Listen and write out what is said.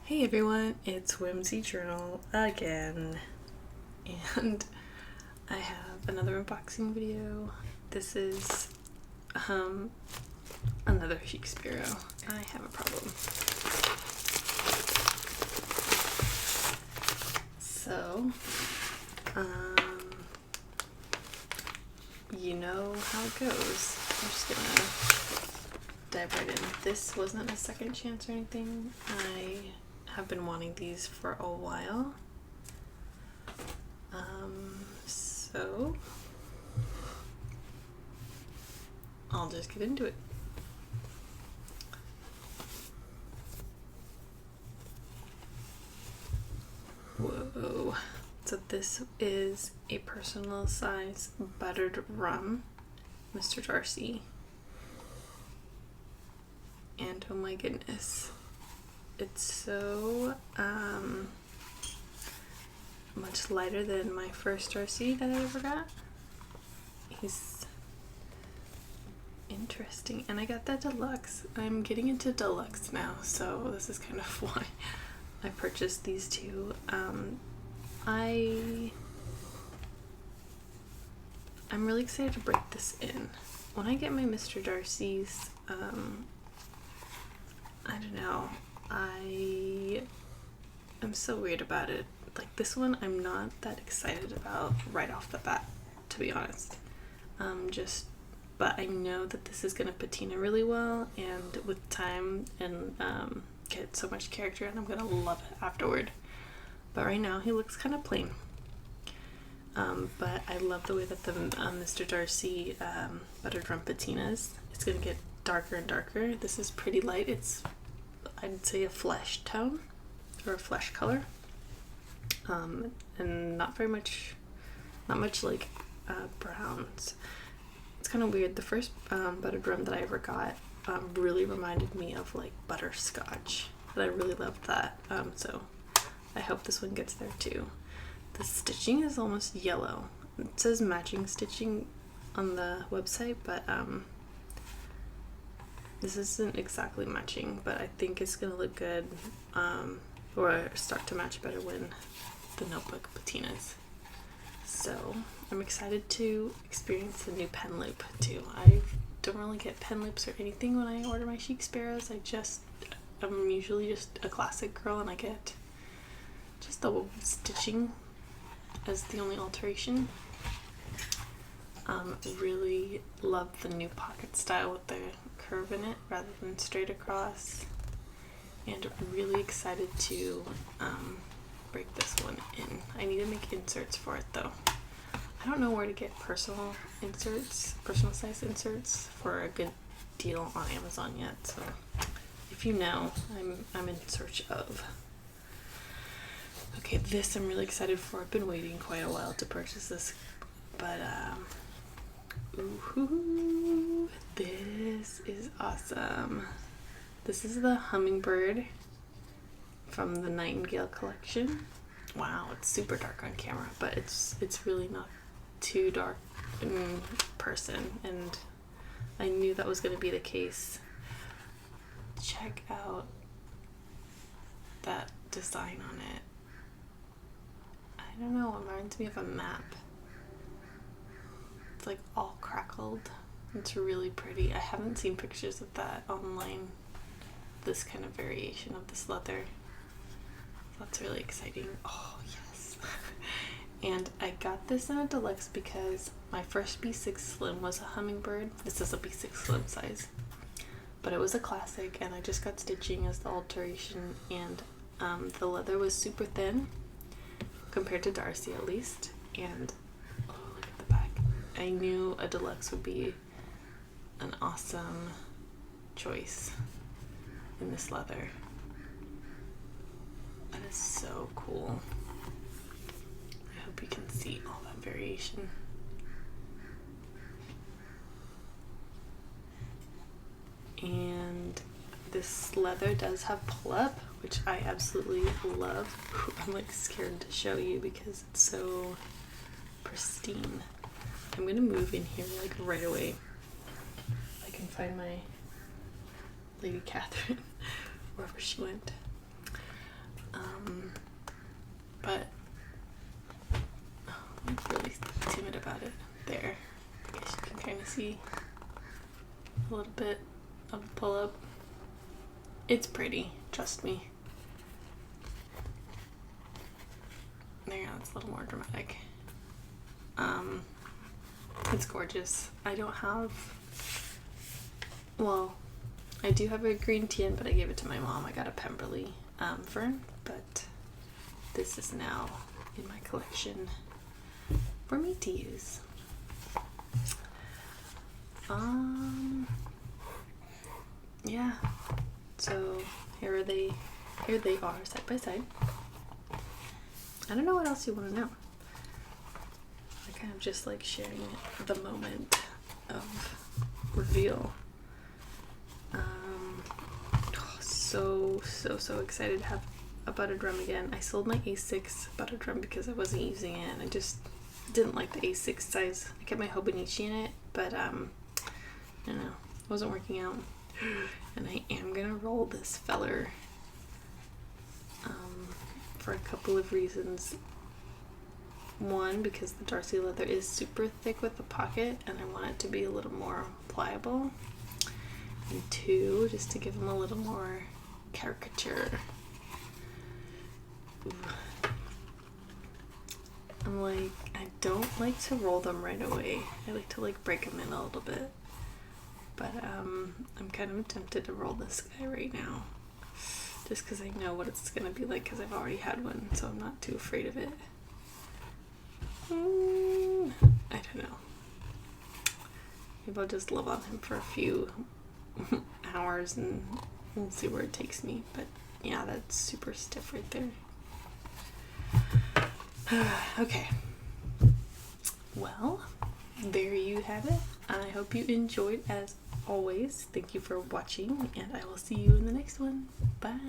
Hey everyone, it's Whimsy Journal again, and I have another unboxing video. This is another Chic Sparrow. I have a problem. So, you know how it goes. I'm just gonna dive right in. This wasn't a second chance or anything. I have been wanting these for a while. So I'll just get into it. Whoa. So this is a personal size Buttered Rum Mr. Darcy. And oh my goodness. It's so much lighter than my first Darcy that I ever got. He's interesting, and I got that deluxe. I'm getting into deluxe now, so this is kind of why I purchased these two. I'm really excited to break this in. When I get my Mr. Darcy's, I don't know, I am so weird about it. Like this one, I'm not that excited about right off the bat, to be honest. But I know that this is gonna patina really well, and with time and get so much character, and I'm gonna love it afterward. But right now, he looks kind of plain. But I love the way that the Mr. Darcy Buttered Rum patinas. It's gonna get darker and darker. This is pretty light. It's, I'd say, a flesh tone or a flesh color, and not much like browns. It's kind of weird. The first buttered rum that I ever got really reminded me of like butterscotch, and I really loved that. So I hope this one gets there too. The stitching is almost yellow. It says matching stitching on the website, but this isn't exactly matching, but I think it's gonna look good, or start to match better when the notebook patinas. So I'm excited to experience the new pen loop too. I don't really get pen loops or anything when I order my Chic Sparrows. I'm usually just a classic girl, and I get just the stitching as the only alteration. Really love the new pocket style with the curve in it rather than straight across, and really excited to break this one in. I need to make inserts for it though. I don't know where to get personal size inserts for a good deal on Amazon yet, so if you know, I'm in search of. Okay, this I'm really excited for. I've been waiting quite a while to purchase this, but ooh, this is awesome. This is the Hummingbird from the Nightingale collection. Wow, it's super dark on camera, but it's really not too dark in person, and I knew that was going to be the case. Check out that design on it. I don't know, it reminds me of a map. It's like all crackled. It's really pretty. I haven't seen pictures of that online, this kind of variation of this leather. That's really exciting. Oh yes. And I got this in a deluxe because my first B6 Slim was a Hummingbird. This is a B6 Slim size, but it was a classic, and I just got stitching as the alteration, and the leather was super thin compared to Darcy at least, and oh, look at the back. I knew a deluxe would be an awesome choice in this leather. That is so cool. I hope you can see all that variation. And this leather does have pull-up, which I absolutely love. I'm like scared to show you because it's so pristine. I'm gonna move in here like right away. I can find my Lady Catherine wherever she went. see a little bit of a pull up. It's pretty, trust me. There you go, it's a little more dramatic. It's gorgeous. I don't have, well, I do have a green tin, but I gave it to my mom. I got a Pemberley fern, but this is now in my collection for me to use. Yeah, so here they are side by side. I don't know what else you want to know. I kind of just like sharing the moment of reveal. So excited to have a buttered rum again. I sold my A6 buttered rum because I wasn't using it, and I just didn't like the A6 size. I kept my Hobonichi in it, but I don't know, it wasn't working out. And I am gonna roll this feller for a couple of reasons. One, because the Darcy leather is super thick with the pocket, and I want it to be a little more pliable. And two, just to give them a little more caricature. Ooh. I'm like, I don't like to roll them right away. I like to like break them in a little bit. But I'm kind of tempted to roll this guy right now. Just because I know what it's going to be like, because I've already had one, so I'm not too afraid of it. I don't know. Maybe I'll just live on him for a few hours and we'll see where it takes me. But yeah, that's super stiff right there. Okay. Well, there you have it. I hope you enjoyed as always. Thank you for watching, and I will see you in the next one. Bye.